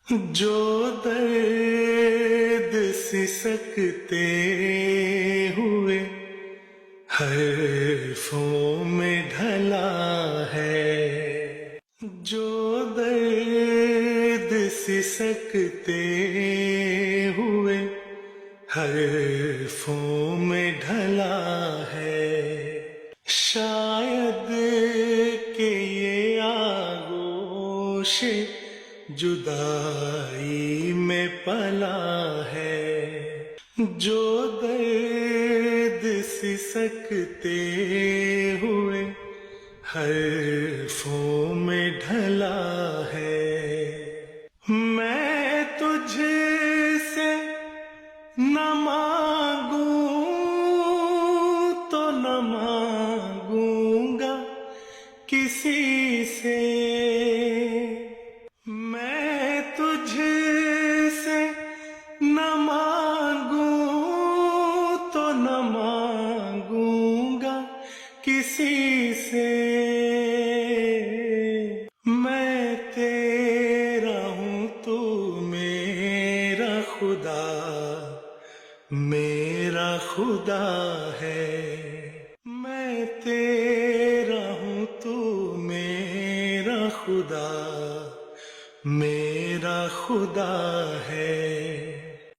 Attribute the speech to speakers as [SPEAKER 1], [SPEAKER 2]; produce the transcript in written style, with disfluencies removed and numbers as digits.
[SPEAKER 1] جو درد سسکتے ہوئے حرفوں میں ڈھلا ہے، جو درد سسکتے ہوئے حرفوں میں ڈھلا ہے، شاید کہ یہ آغوش جدائی میں پلا ہے، جو درد سسکتے ہوئے حرفوں میں ڈھلا ہے۔ میں تجھ سے نہ مانگوں تو نہ مانگوں گا کسی سے، میں تجھ سے نہ مانگوں تو نہ مانگوں گا کسی سے، میں تیرا ہوں تو میرا خدا میرا خدا ہے، میں تیرا ہوں تو میرا خدا میرا خدا ہے۔